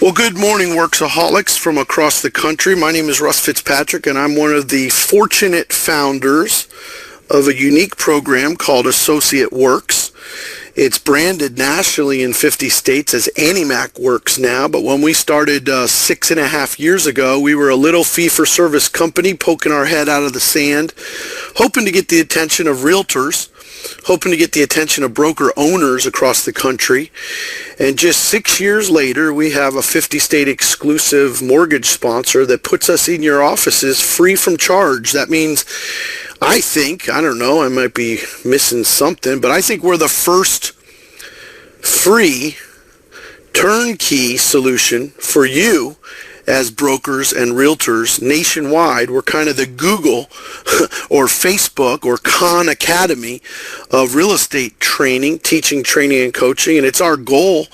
Well, good morning, Worksaholics from across the country. My name is Russ Fitzpatrick, and I'm one of the fortunate founders of a unique program called Associate Works. It's branded nationally in 50 states as AnnieMac Works now, but when we started 6.5 years ago, we were a little fee-for-service company poking our head out of the sand, hoping to get the attention of realtors, hoping to get the attention of broker owners across the country. And just 6 years later, we have a 50-state exclusive mortgage sponsor that puts us in your offices free from charge. That means, I don't know, I might be missing something, but I think we're the first free turnkey solution for you as brokers and realtors nationwide. We're kind of the Google or Facebook or Khan Academy of real estate training, teaching, training, and coaching. And it's our goal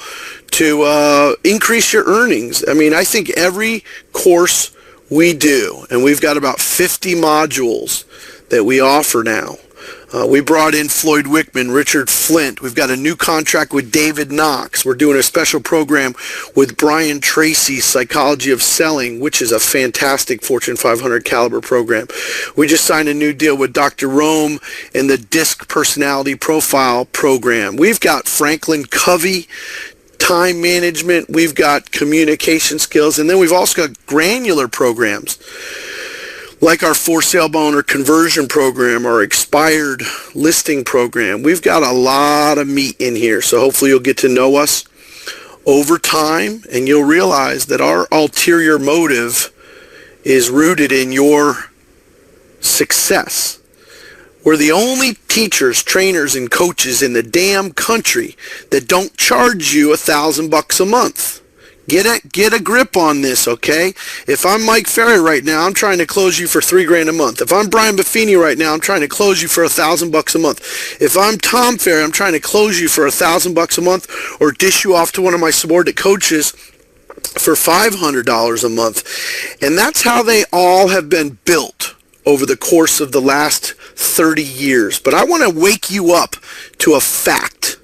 to increase your earnings. I mean, I think every course we do, and we've got about 50 modules that we offer now. We brought in Floyd Wickman, Richard Flint. We've got a new contract with David Knox. We're doing a special program with Brian Tracy's Psychology of Selling, which is a fantastic Fortune 500 caliber program. We just signed a new deal with Dr. Rome and the DISC Personality Profile program. We've got Franklin Covey, time management. We've got communication skills. And then we've also got granular programs, like our for sale by owner conversion program, our expired listing program. We've got a lot of meat in here, so hopefully you'll get to know us over time, and you'll realize that our ulterior motive is rooted in your success. We're the only teachers, trainers, and coaches in the damn country that don't charge you $1,000 a month. Get a grip on this, okay? If I'm Mike Ferry right now, I'm trying to close you for $3,000 a month. If I'm Brian Buffini right now, I'm trying to close you for $1,000 a month. If I'm Tom Ferry, I'm trying to close you for $1,000 a month, or dish you off to one of my subordinate coaches for $500 a month. And that's how they all have been built over the course of the last 30 years. But I want to wake you up to a fact.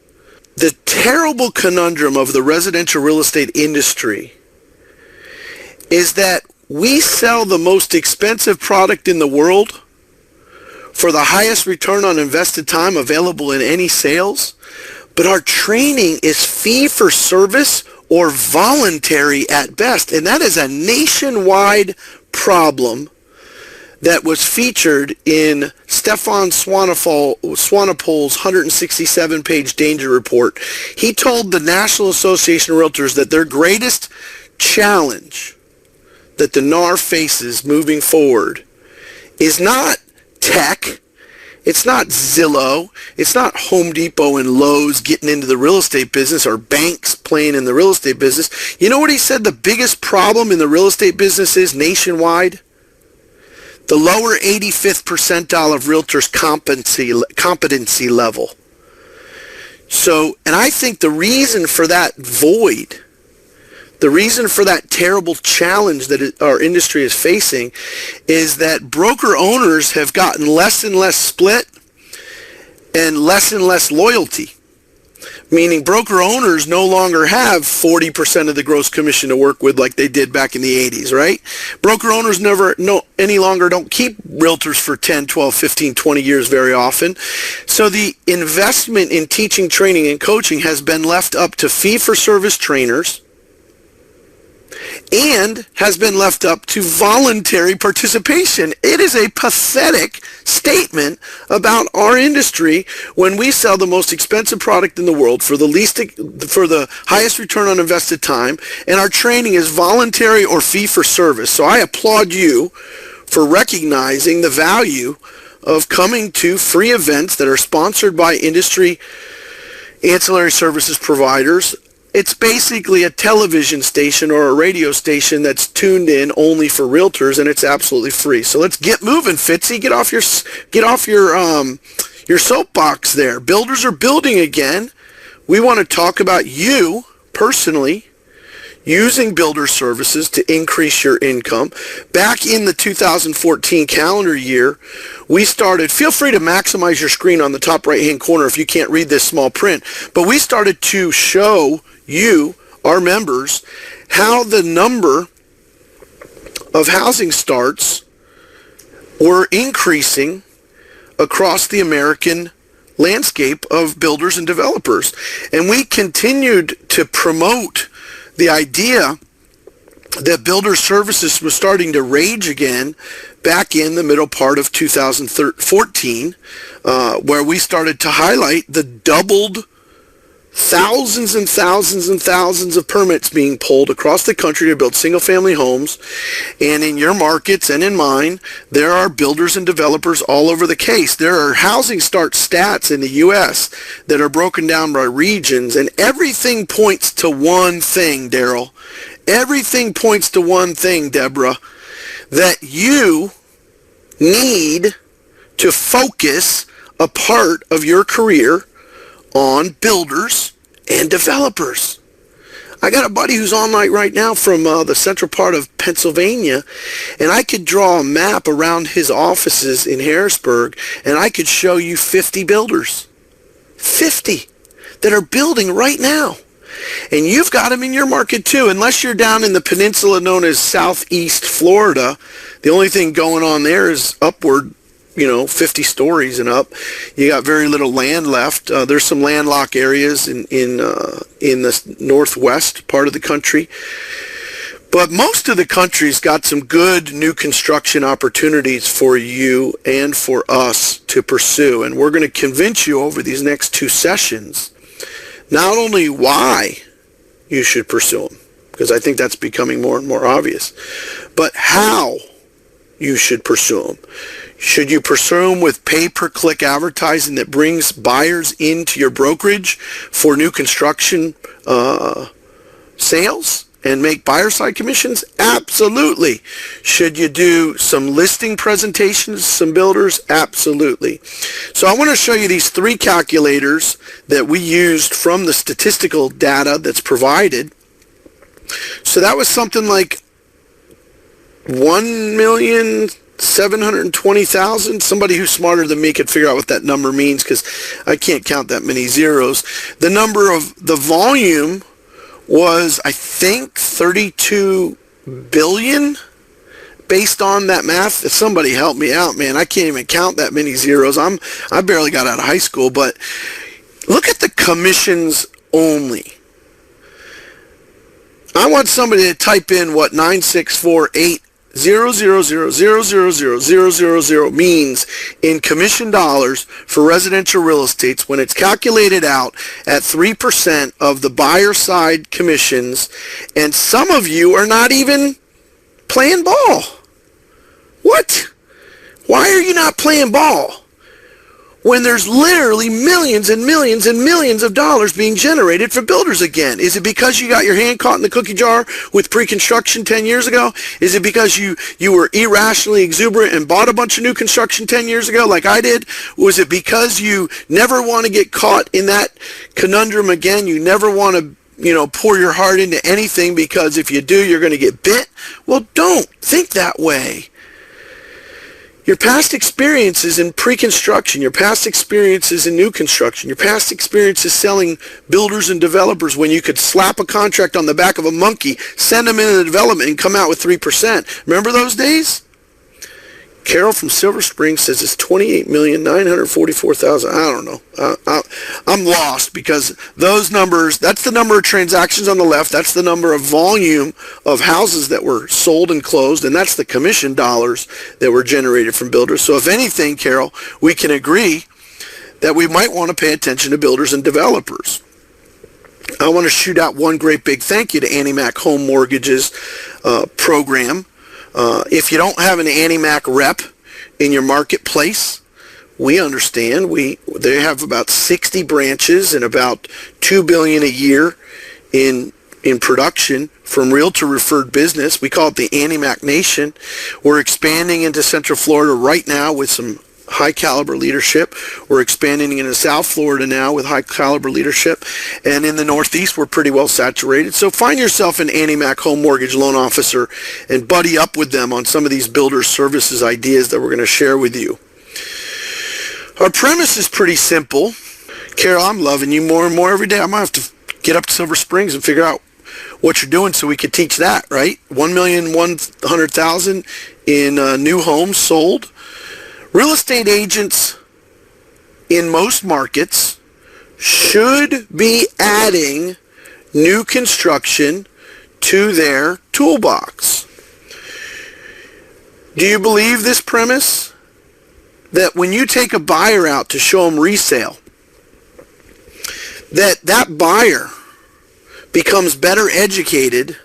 The terrible conundrum of the residential real estate industry is that we sell the most expensive product in the world for the highest return on invested time available in any sales, but our training is fee for service or voluntary at best. And that is a nationwide problem that was featured in Stefan Swanepoel's 167-page danger report. He told the National Association of Realtors that their greatest challenge that the NAR faces moving forward is not tech, it's not Zillow, it's not Home Depot and Lowe's getting into the real estate business or banks playing in the real estate business. You know what he said the biggest problem in the real estate business is nationwide? The lower 85th percentile of realtors' competency level. So, and I think the reason for that void, the reason for that terrible challenge that our industry is facing, is that broker owners have gotten less and less split and less loyalty. Meaning broker owners no longer have 40% of the gross commission to work with like they did back in the 80s, right? Broker owners any longer don't keep realtors for 10, 12, 15, 20 years very often. So the investment in teaching, training, and coaching has been left up to fee-for-service trainers and has been left up to voluntary participation. It is a pathetic statement about our industry when we sell the most expensive product in the world for the highest return on invested time, and our training is voluntary or fee for service. So I applaud you for recognizing the value of coming to free events that are sponsored by industry ancillary services providers. It's basically a television station or a radio station that's tuned in only for realtors, and it's absolutely free. So let's get moving, Fitzy. Get off your soapbox there. Builders are building again. We want to talk about you personally using builder services to increase your income. Back in the 2014 calendar year, we started, feel free to maximize your screen on the top right-hand corner if you can't read this small print, but we started to show you our members, how the number of housing starts were increasing across the American landscape of builders and developers. And we continued to promote the idea that builder services was starting to rage again back in the middle part of 2014, where we started to highlight the doubled thousands and thousands and thousands of permits being pulled across the country to build single-family homes. And in your markets and in mine, there are builders and developers all over the case. There are housing start stats in the U.S. that are broken down by regions, and everything points to one thing, Daryl. Everything points to one thing, Deborah, that you need to focus a part of your career on builders and developers. I got a buddy who's online right now from the central part of Pennsylvania, and I could draw a map around his offices in Harrisburg, and I could show you 50 builders. 50 that are building right now. And you've got them in your market too. Unless you're down in the peninsula known as Southeast Florida, the only thing going on there is upward, 50 stories and up. You got very little land left. There's some landlocked areas in the northwest part of the country. But most of the country's got some good new construction opportunities for you and for us to pursue. And we're going to convince you over these next 2 sessions not only why you should pursue them, because I think that's becoming more and more obvious, but how you should pursue them. Should you pursue them with pay-per-click advertising that brings buyers into your brokerage for new construction sales and make buyer-side commissions? Absolutely. Should you do some listing presentations, some builders? Absolutely. So I want to show you these 3 calculators that we used from the statistical data that's provided. So that was something like 1,720,000. Somebody who's smarter than me could figure out what that number means, because I can't count that many zeros. The number of the volume was, I think, 32 billion based on that math. If somebody help me out, man, I can't even count that many zeros. I barely got out of high school. But look at the commissions only. I want somebody to type in what 9648000000000 means in commission dollars for residential real estate when it's calculated out at 3% of the buyer side commissions, and some of you are not even playing ball. What? Why are you not playing ball when there's literally millions and millions and millions of dollars being generated for builders again? Is it because you got your hand caught in the cookie jar with pre-construction 10 years ago? Is it because you were irrationally exuberant and bought a bunch of new construction 10 years ago like I did? Was it because you never want to get caught in that conundrum again? You never want to pour your heart into anything, because if you do, you're going to get bit? Well, don't think that way. Your past experiences in pre-construction, your past experiences in new construction, your past experiences selling builders and developers when you could slap a contract on the back of a monkey, send them into the development, and come out with 3%. Remember those days? Carol from Silver Spring says it's 28,944,000. I don't know. I'm lost, because those numbers, that's the number of transactions on the left, that's the number of volume of houses that were sold and closed, and that's the commission dollars that were generated from builders. So if anything, Carol, we can agree that we might want to pay attention to builders and developers. I want to shoot out one great big thank you to Annie Mac Home Mortgages program. If you don't have an Annie Mac rep in your marketplace, we understand. They have about 60 branches and about $2 billion a year in production from realtor referred business. We call it the Annie Mac Nation. We're expanding into Central Florida right now with some high caliber leadership. We're expanding into South Florida now with high caliber leadership, and in the Northeast we're pretty well saturated. So find yourself an Annie Mac Home Mortgage loan officer and buddy up with them on some of these builder services ideas that we're going to share with you. Our premise is pretty simple. Carol, I'm loving you more and more every day. I'm going to have to get up to Silver Springs and figure out what you're doing so we could teach that, right? 1,100,000 in new homes sold. Real estate agents in most markets should be adding new construction to their toolbox. Do you believe this premise? That when you take a buyer out to show them resale, that buyer becomes better educated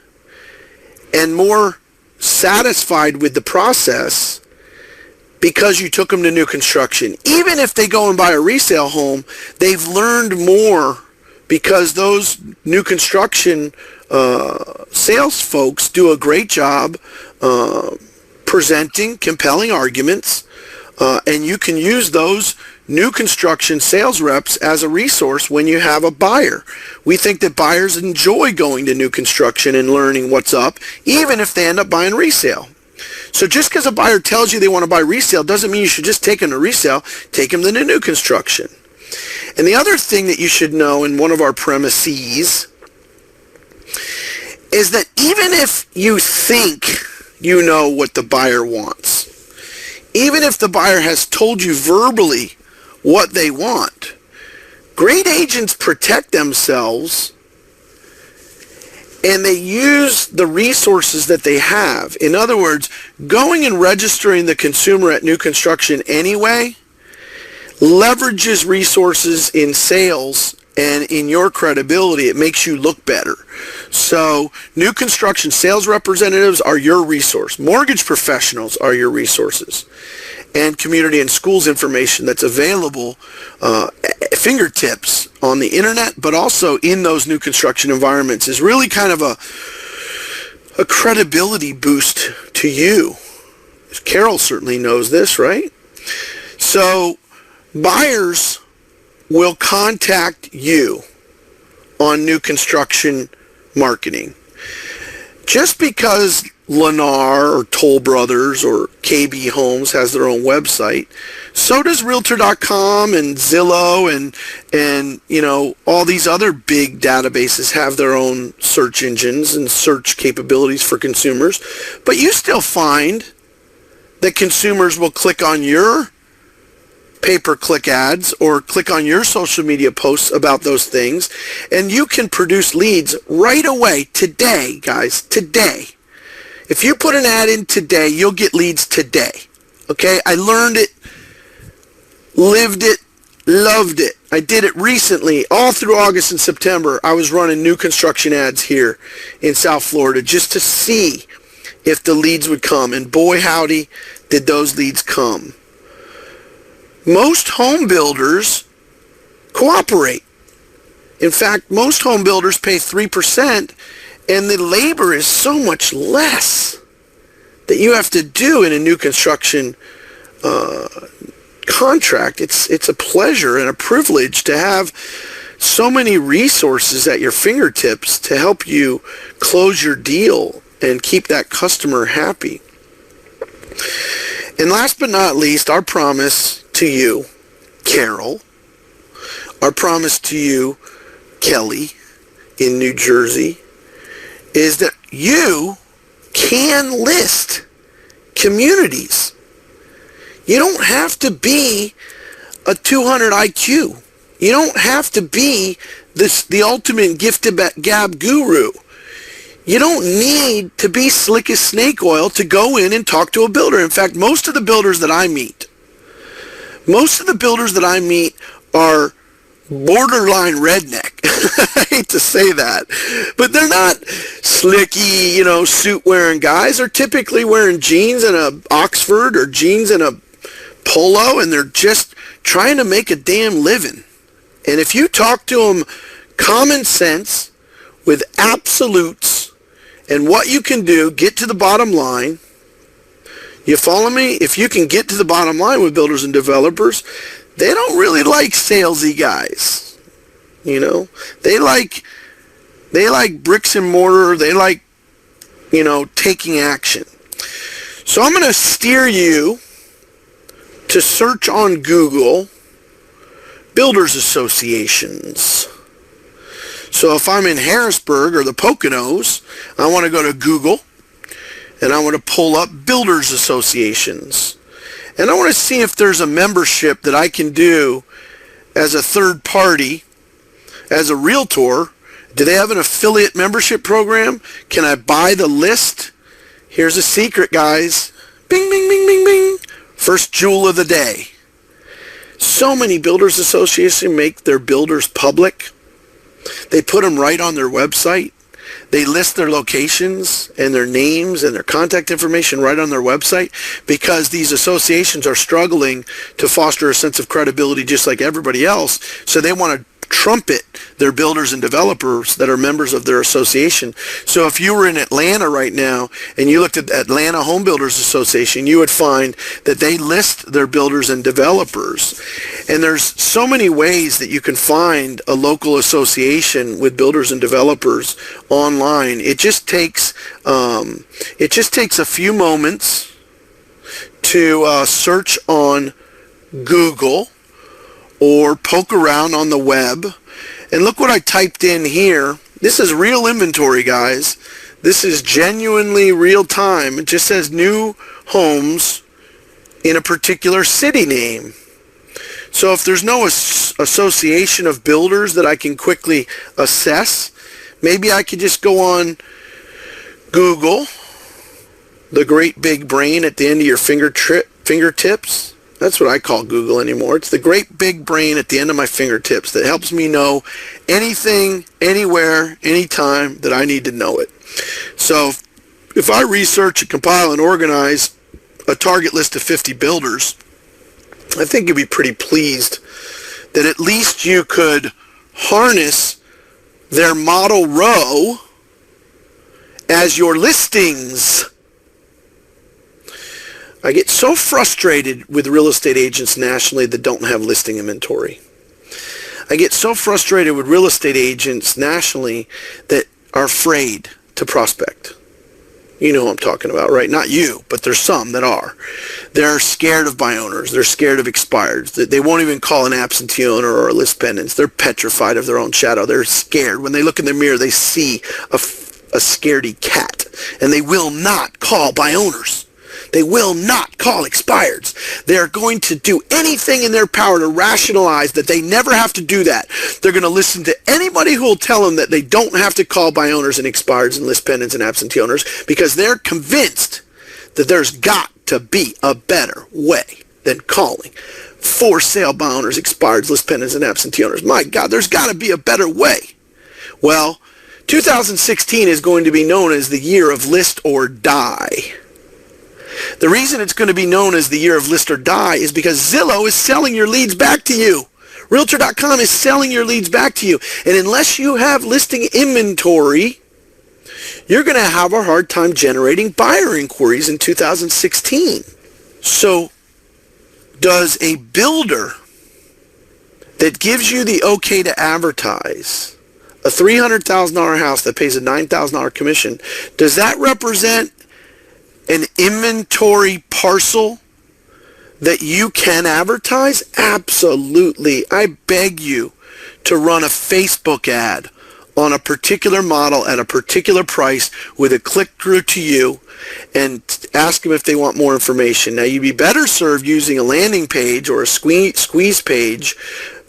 and more satisfied with the process because you took them to new construction. Even if they go and buy a resale home, they've learned more because those new construction sales folks do a great job presenting compelling arguments, and you can use those new construction sales reps as a resource when you have a buyer. We think that buyers enjoy going to new construction and learning what's up, even if they end up buying resale. So just because a buyer tells you they want to buy resale doesn't mean you should just take them to resale. Take them to the new construction. And the other thing that you should know in one of our premises is that even if you think you know what the buyer wants, even if the buyer has told you verbally what they want, great agents protect themselves and they use the resources that they have. In other words, going and registering the consumer at new construction anyway leverages resources in sales and in your credibility. It makes you look better. So new construction sales representatives are your resource. Mortgage professionals are your resources. And community and schools information that's available at fingertips on the internet, but also in those new construction environments is really kind of a credibility boost to you. Carol certainly knows this, right? So buyers will contact you on new construction marketing. Just because Lennar or Toll Brothers or KB Homes has their own website, so does Realtor.com and Zillow and you know, all these other big databases have their own search engines and search capabilities for consumers. But you still find that consumers will click on your pay-per-click ads or click on your social media posts about those things, and you can produce leads right away today, guys, today. If you put an ad in today, you'll get leads today. Okay? I learned it, lived it, loved it. I did it recently. All through August and September, I was running new construction ads here in South Florida just to see if the leads would come. And boy, howdy, did those leads come. Most home builders cooperate. In fact, most home builders pay 3%, and the labor is so much less that you have to do in a new construction contract. It's a pleasure and a privilege to have so many resources at your fingertips to help you close your deal and keep that customer happy. And last but not least, our promise to you, Carol, our promise to you, Kelly, in New Jersey, is that you can list communities. You don't have to be a 200 IQ. You don't have to be the ultimate gift-to-gab guru. You don't need to be slick as snake oil to go in and talk to a builder. In fact, most of the builders that I meet are borderline redneck. I hate to say that, but they're not slicky, suit-wearing guys. They're typically wearing jeans and a Oxford or jeans and a polo, and they're just trying to make a damn living. And if you talk to them common sense with absolutes and what you can do, get to the bottom line. You follow me? If you can get to the bottom line with builders and developers, they don't really like salesy guys. They like bricks and mortar. They like, taking action. So I'm going to steer you to search on Google builders associations. So if I'm in Harrisburg or the Poconos, I want to go to Google and I want to pull up builders associations. And I want to see if there's a membership that I can do as a third party, as a realtor. Do they have an affiliate membership program? Can I buy the list? Here's a secret, guys. Bing, bing, bing, bing, bing. First jewel of the day. So many builders associations make their builders public. They put them right on their website. They list their locations and their names and their contact information right on their website because these associations are struggling to foster a sense of credibility just like everybody else. So they want to trumpet their builders and developers that are members of their association. So if you were in Atlanta right now and you looked at the Atlanta Home Builders Association, you would find that they list their builders and developers. And there's so many ways that you can find a local association with builders and developers online. It just takes a few moments to search on Google or poke around on the web. And look what I typed in here. This is real inventory, guys. This is genuinely real time. It just says new homes in a particular city name. So if there's no association of builders that I can quickly assess, maybe I could just go on Google, the great big brain at the end of your fingertips. That's what I call Google anymore. It's the great big brain at the end of my fingertips that helps me know anything, anywhere, anytime that I need to know it. So if I research and compile and organize a target list of 50 builders, I think you'd be pretty pleased that at least you could harness their model row as your listings. I get so frustrated with real estate agents nationally that don't have listing inventory. I get so frustrated with real estate agents nationally that are afraid to prospect. You know who I'm talking about, right? Not you, but there's some that are. They're scared of buy owners. They're scared of expireds. They won't even call an absentee owner or a list pendants. They're petrified of their own shadow. They're scared. When they look in the mirror, they see a scaredy cat, and they will not call buy owners. They will not call expireds. They are going to do anything in their power to rationalize that they never have to do that. They're going to listen to anybody who will tell them that they don't have to call buy owners and expireds and list pendants and absentee owners because they're convinced that there's got to be a better way than calling for sale by owners, expireds, list pendants, and absentee owners. My God, there's got to be a better way. Well, 2016 is going to be known as the year of list or die. The reason it's going to be known as the year of list or die is because Zillow is selling your leads back to you. Realtor.com is selling your leads back to you. And unless you have listing inventory, you're going to have a hard time generating buyer inquiries in 2016. So, does a builder that gives you the okay to advertise a $300,000 house that pays a $9,000 commission, does that represent an inventory parcel that you can advertise? Absolutely. I beg you to run a Facebook ad on a particular model at a particular price with a click-through to you and ask them if they want more information. Now, you'd be better served using a landing page or a squeeze page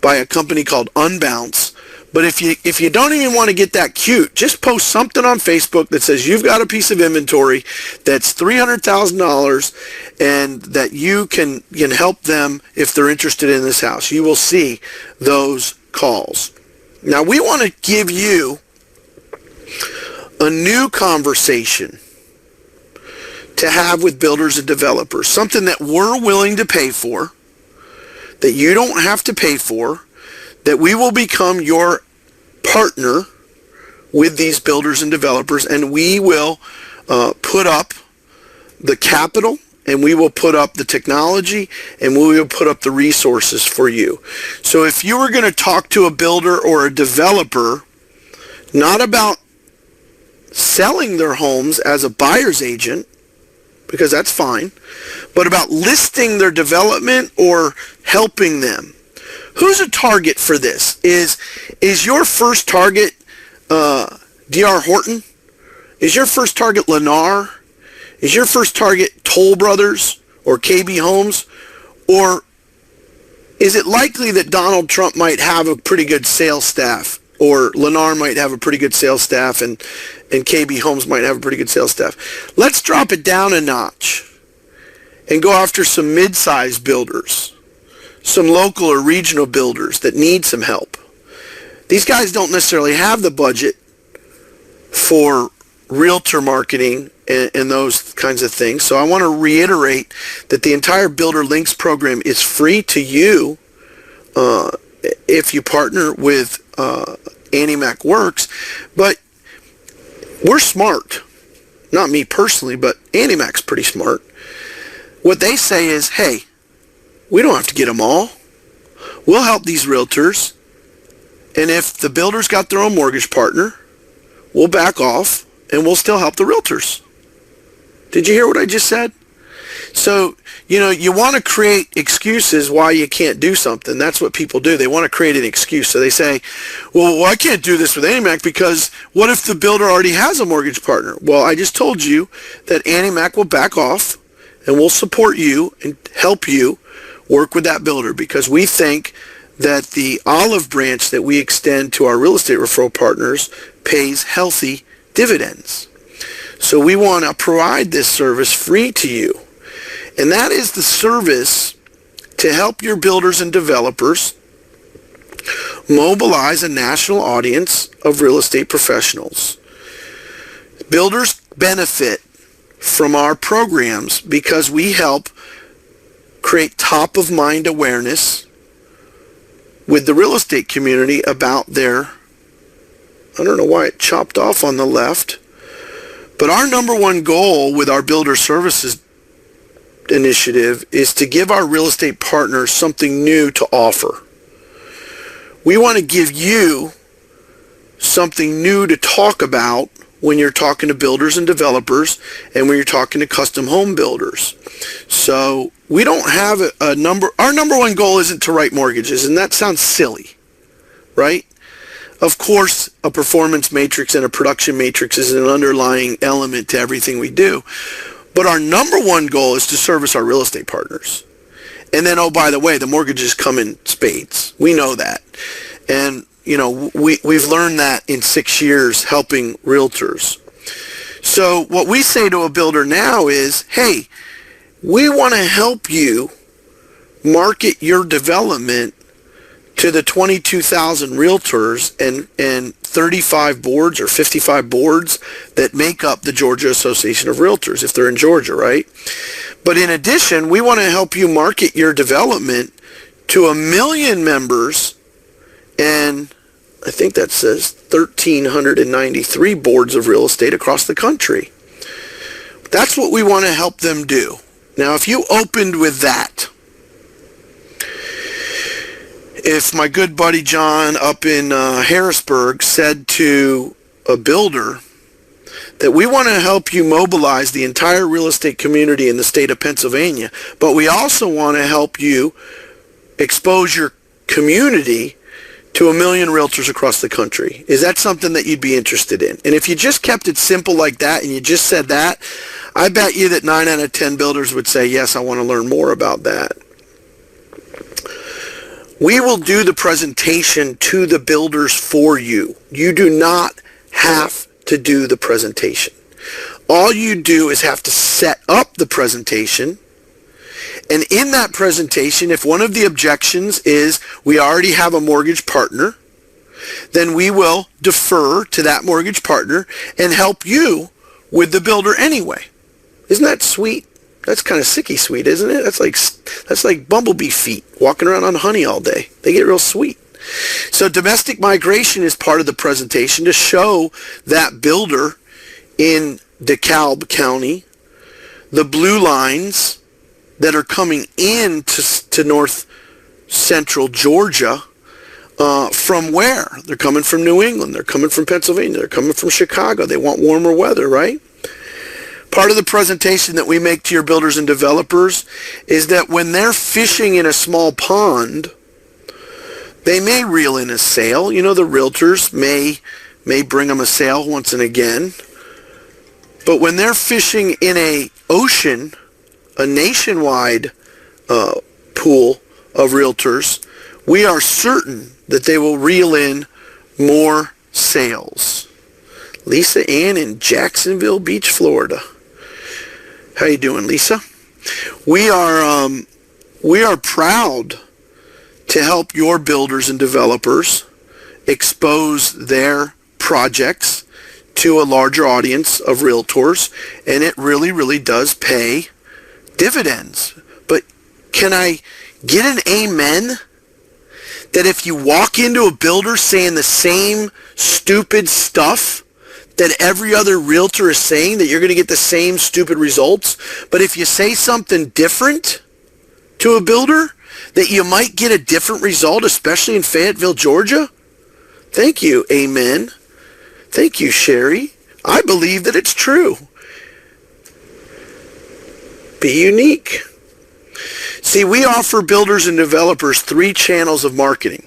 by a company called Unbounce. But if you don't even want to get that cute, just post something on Facebook that says you've got a piece of inventory that's $300,000 and that you can help them if they're interested in this house. You will see those calls. Now, we want to give you a new conversation to have with builders and developers, something that we're willing to pay for, that you don't have to pay for, that we will become your partner with these builders and developers, and we will put up the capital, and we will put up the technology, and we will put up the resources for you. So if you were going to talk to a builder or a developer, not about selling their homes as a buyer's agent, because that's fine, but about listing their development or helping them, who's a target for this? Is your first target D.R. Horton? Is your first target Lennar? Is your first target Toll Brothers or KB Homes? Or is it likely that Donald Trump might have a pretty good sales staff, or Lennar might have a pretty good sales staff, and KB Homes might have a pretty good sales staff? Let's drop it down a notch and go after some mid-sized builders, some local or regional builders that need some help. These guys don't necessarily have the budget for realtor marketing and those kinds of things. So I want to reiterate that the entire Builder Links program is free to you if you partner with AnnieMac Works. But we're smart. Not me personally, but AnnieMac's pretty smart. What they say is, hey, we don't have to get them all. We'll help these realtors. And if the builder's got their own mortgage partner, we'll back off and we'll still help the realtors. Did you hear what I just said? So, you want to create excuses why you can't do something. That's what people do. They want to create an excuse. So they say, well, I can't do this with AnnieMac because what if the builder already has a mortgage partner? Well, I just told you that AnnieMac will back off and we'll support you and help you work with that builder, because we think that the olive branch that we extend to our real estate referral partners pays healthy dividends. So we want to provide this service free to you. And that is the service to help your builders and developers mobilize a national audience of real estate professionals. Builders benefit from our programs because we help create top-of-mind awareness with the real estate community about their, I don't know why it chopped off on the left, but our number one goal with our Builder Services initiative is to give our real estate partners something new to offer. We want to give you something new to talk about when you're talking to builders and developers and when you're talking to custom home builders. So we don't have a number. Our number one goal isn't to write mortgages, and that sounds silly, right? Of course, a performance matrix and a production matrix is an underlying element to everything we do. But our number one goal is to service our real estate partners. And then, oh, by the way, the mortgages come in spades. We know that. And, we've learned that in 6 years helping realtors. So what we say to a builder now is, hey, we want to help you market your development to the 22,000 realtors and 35 boards or 55 boards that make up the Georgia Association of Realtors, if they're in Georgia, right? But in addition, we want to help you market your development to 1 million members, and I think that says 1,393 boards of real estate across the country. That's what we want to help them do. Now, if you opened with that, if my good buddy John up in Harrisburg said to a builder that we want to help you mobilize the entire real estate community in the state of Pennsylvania, but we also want to help you expose your community to 1 million realtors across the country, is that something that you'd be interested in? And if you just kept it simple like that and you just said that, I bet you that 9 out of 10 builders would say, yes, I want to learn more about that. We will do the presentation to the builders for you. You do not have to do the presentation. All you do is have to set up the presentation. And in that presentation, if one of the objections is we already have a mortgage partner, then we will defer to that mortgage partner and help you with the builder anyway. Isn't that sweet? That's kind of sicky sweet, isn't it? That's like bumblebee feet walking around on honey all day. They get real sweet. So domestic migration is part of the presentation to show that builder in DeKalb County the blue lines that are coming in to north central Georgia from where? They're coming from New England. They're coming from Pennsylvania. They're coming from Chicago. They want warmer weather, right? Part of the presentation that we make to your builders and developers is that when they're fishing in a small pond, they may reel in a sale. You know, the realtors may may bring them a sale once and again. But when they're fishing in a ocean, a nationwide pool of realtors, we are certain that they will reel in more sales. Lisa Ann in Jacksonville Beach, Florida. How you doing, Lisa? We are proud to help your builders and developers expose their projects to a larger audience of realtors, and it really, really does pay dividends. But can I get an amen that if you walk into a builder saying the same stupid stuff that every other realtor is saying, that you're going to get the same stupid results? But if you say something different to a builder, that you might get a different result, especially in Fayetteville, Georgia? Thank you, amen. Thank you, Sherry. I believe that it's true. Be unique. See, we offer builders and developers 3 channels of marketing.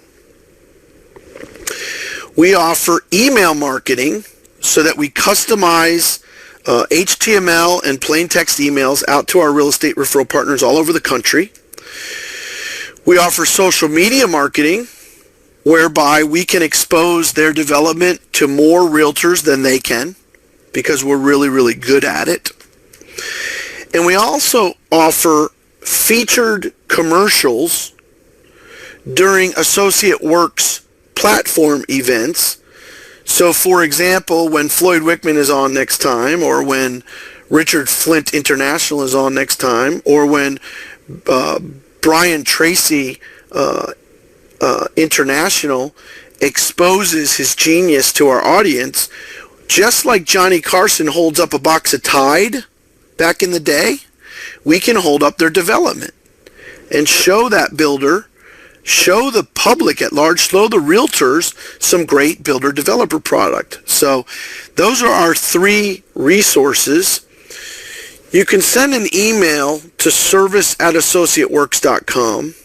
We offer email marketing so that we customize HTML and plain text emails out to our real estate referral partners all over the country. We offer social media marketing, whereby we can expose their development to more realtors than they can, because we're really, really good at it. And we also offer featured commercials during Associate Works platform events. So, for example, when Floyd Wickman is on next time, or when Richard Flint International is on next time, or when Brian Tracy International exposes his genius to our audience, just like Johnny Carson holds up a box of Tide back in the day, we can hold up their development and show that builder, show the public at large, show the realtors some great builder-developer product. So those are our 3 resources. You can send an email to service@associateworks.com,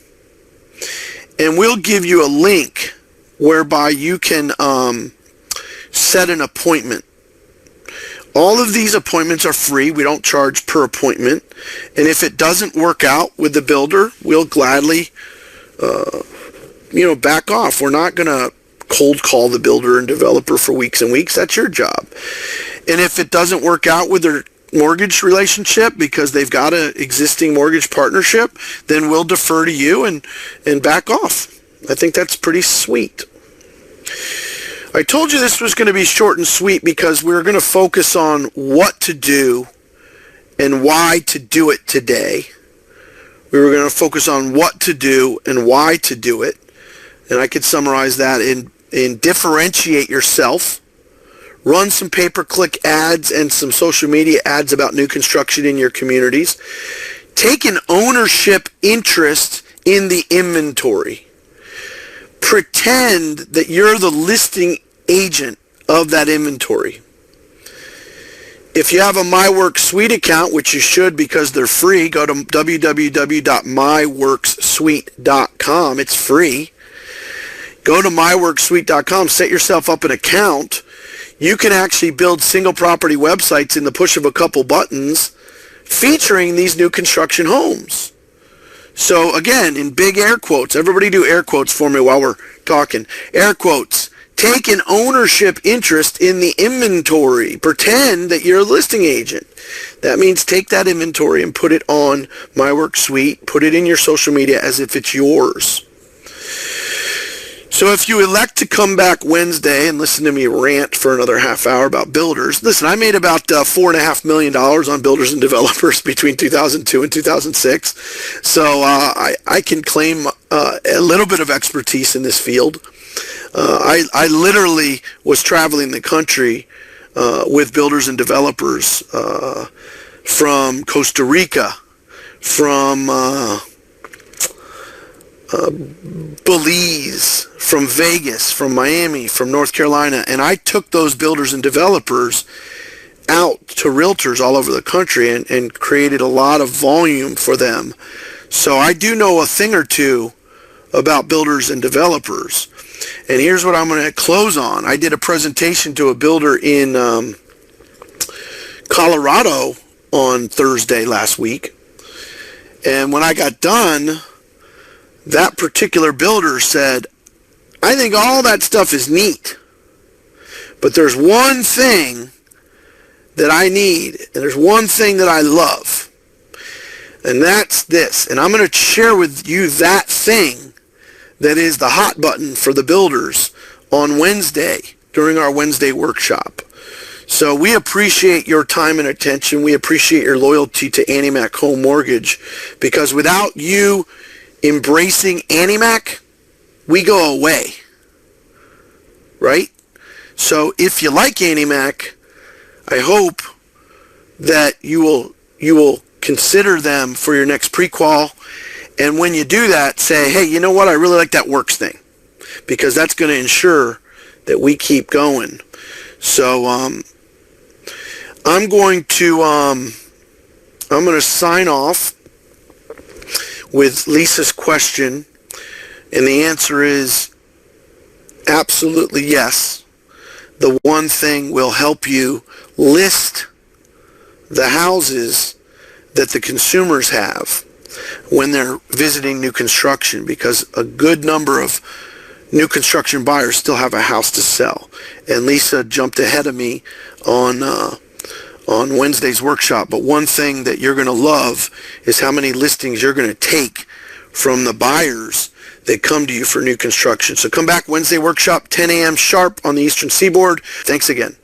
and we'll give you a link whereby you can set an appointment. All of these appointments are free. We don't charge per appointment. And if it doesn't work out with the builder, we'll gladly back off. We're not going to cold call the builder and developer for weeks and weeks. That's your job. And if it doesn't work out with their mortgage relationship because they've got an existing mortgage partnership, then we'll defer to you and back off. I think that's pretty sweet. I told you this was going to be short and sweet because we're going to focus on what to do and why to do it today. We were going to focus on what to do and why to do it. And I could summarize that in differentiate yourself, run some pay-per-click ads and some social media ads about new construction in your communities, take an ownership interest in the inventory. Pretend that you're the listing agent of that inventory. If you have a MyWorks Suite account, which you should because they're free, go to www.myworksuite.com. It's free. Go to myworksuite.com, set yourself up an account. You can actually build single property websites in the push of a couple buttons featuring these new construction homes. So again, in big air quotes, everybody do air quotes for me while we're talking. Air quotes. Take an ownership interest in the inventory. Pretend that you're a listing agent. That means take that inventory and put it on MyWorks Suite. Put it in your social media as if it's yours. So if you elect to come back Wednesday and listen to me rant for another half hour about builders, listen, I made about $4.5 million on builders and developers between 2002 and 2006. So I can claim a little bit of expertise in this field. I literally was traveling the country with builders and developers from Costa Rica, from Belize, from Vegas, from Miami, from North Carolina, and I took those builders and developers out to realtors all over the country and created a lot of volume for them. So I do know a thing or two about builders and developers. And here's what I'm going to close on. I did a presentation to a builder in Colorado on Thursday last week. And when I got done, that particular builder said, I think all that stuff is neat, but there's one thing that I need, and there's one thing that I love, and that's this. And I'm going to share with you that thing that is the hot button for the builders on Wednesday during our Wednesday workshop. So we appreciate your time and attention. We appreciate your loyalty to AnnieMac Home Mortgage, because without you embracing AnnieMac, we go away, right? So if you like AnnieMac, I hope that you will consider them for your next pre-qual. And when you do that, say, hey, you know what? I really like that Works thing, because that's going to ensure that we keep going. So I'm going to sign off with Lisa's question, and the answer is absolutely yes. The one thing will help you list the houses that the consumers have when they're visiting new construction, because a good number of new construction buyers still have a house to sell. And Lisa jumped ahead of me on Wednesday's workshop. But one thing that you're going to love is how many listings you're going to take from the buyers that come to you for new construction. So come back Wednesday workshop, 10 a.m. sharp on the Eastern Seaboard. Thanks again.